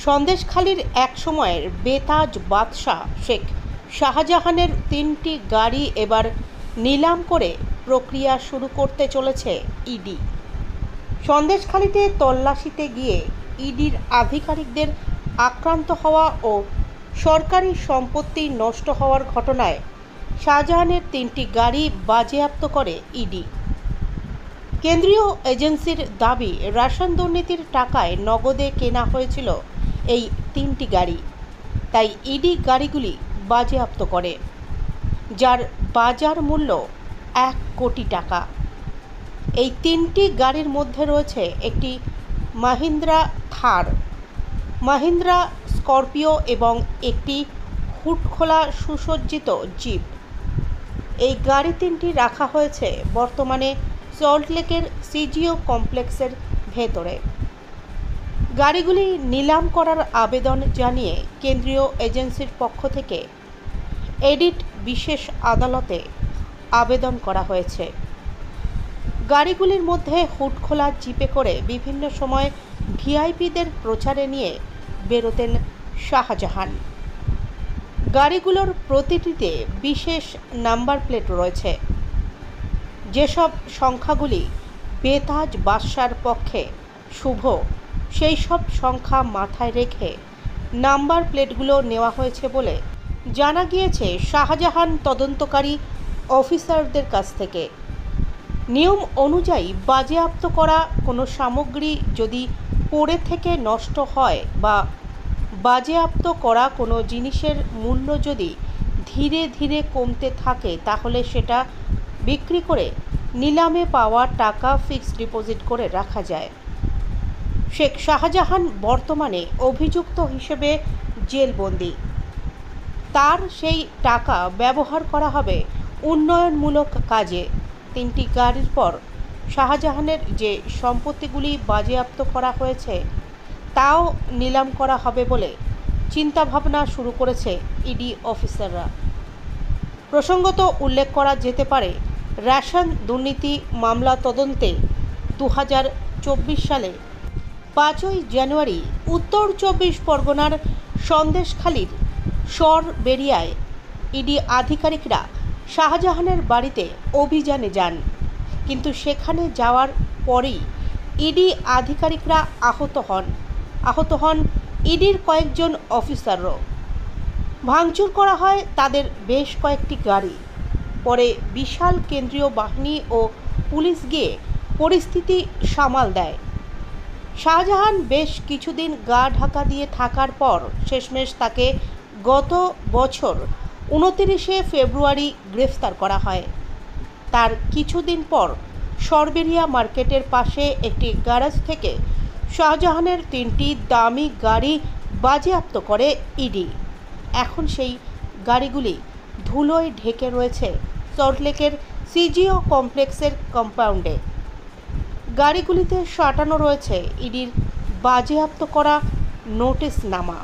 সন্দেশখালীর এক সময়ের বেতাজ বাদশাহ শেখ শাহজাহানের ৩টি গাড়ি এবার নিলাম করে প্রক্রিয়া শুরু করতে চলেছে ইডি। সন্দেশখালীতে তল্লাশিতে গিয়ে ইডির আধিকারিকদের আক্রান্ত হওয়া ও সরকারি সম্পত্তি নষ্ট হওয়ার ঘটনায় শাহজাহানের ৩টি গাড়ি বাজেয়াপ্ত করে ইডি। কেন্দ্রীয় এজেন্সির দাবি, রেশন দুর্নীতির টাকায় নগদে কেনা হয়েছিল এই ৩টি গাড়ি, তাই ইডি গাড়িগুলি বাজেয়াপ্ত করে, যার বাজার মূল্য ১ কোটি টাকা। এই ৩টি গাড়ির মধ্যে রয়েছে একটি মাহিন্দ্রা থার, মাহিন্দ্রা স্করপিও এবং একটি হুডখোলা সুসজ্জিত জিপ। এই গাড়ি ৩টি রাখা হয়েছে বর্তমানে সল্টলেকের সিজিও কমপ্লেক্সের ভেতরে। গাড়িগুলি নিলাম করার আবেদন জানিয়ে কেন্দ্রীয় এজেন্সির পক্ষ থেকে এডিট বিশেষ আদালতে আবেদন করা হয়েছে। গাড়িগুলির মধ্যে হুডখোলা জিপে করে বিভিন্ন সময় ভিআইপিদের প্রচারে নিয়ে বেরোতেন শাহজাহান। গাড়িগুলোর প্রতিটিতে বিশেষ নাম্বার প্লেট রয়েছে। যেসব সংখ্যাগুলি বেতাজ বাদশার পক্ষে শুভ, সেই সব সংখ্যা মাথায় রেখে নাম্বার প্লেটগুলো নেওয়া হয়েছে বলে জানা গিয়েছে শাহজাহান তদন্তকারী অফিসারদের কাছ থেকে। নিয়ম অনুযায়ী বাজেয়াপ্ত করা কোনো সামগ্রী যদি পড়ে থেকে নষ্ট হয় বা বাজেয়াপ্ত করা কোনো জিনিসের মূল্য যদি ধীরে ধীরে কমতে থাকে, তাহলে সেটা বিক্রি করে নিলামে পাওয়া টাকা ফিক্সড ডিপোজিট করে রাখা যায়। শেখ শাহজাহান বর্তমানে অভিযুক্ত হিসেবে জেলবন্দি। তার সেই টাকা ব্যবহার করা হবে উন্নয়নমূলক কাজে। ৩টি গাড়ির পর শাহজাহানের যে সম্পত্তিগুলি বাজেয়াপ্ত করা হয়েছে তাও নিলাম করা হবে বলে চিন্তাভাবনা শুরু করেছে ইডি অফিসাররা। প্রসঙ্গত উল্লেখ করা যেতে পারে, রেশন দুর্নীতি মামলা তদন্তে ২০২৪ সালে ৫ই জানুয়ারি উত্তর ২৪ পরগনার সন্দেশখালীর সরবেরিয়ায় ইডি আধিকারিকরা শাহজাহানের বাড়িতে অভিযানে যান, কিন্তু সেখানে যাওয়ার পরেই ইডি আধিকারিকরা আহত হন ইডির কয়েকজন অফিসারও। ভাঙচুর করা হয় তাদের বেশ কয়েকটি গাড়ি। পরে বিশাল কেন্দ্রীয় বাহিনী ও পুলিশ গিয়ে পরিস্থিতি সামাল দেয়। শাহজাহান বেশ কিছুদিন গা ঢাকা দিয়ে থাকার পর শেষমেশ তাকে গত বছর ২৯শে ফেব্রুয়ারি গ্রেফতার করা হয়। তার কিছুদিন পর সরবেরিয়া মার্কেটের পাশে একটি গ্যারেজ থেকে শাহজাহানের ৩টি দামি গাড়ি বাজেয়াপ্ত করে ইডি। এখন সেই গাড়িগুলি ধুলোয় ঢেকে রয়েছে সল্টলেকের সিজিও কমপ্লেক্সের কম্পাউন্ডে। গাড়িগুলিতে সাঁটানো রয়েছে ইডির বাজেয়াপ্ত করা নোটিশনামা।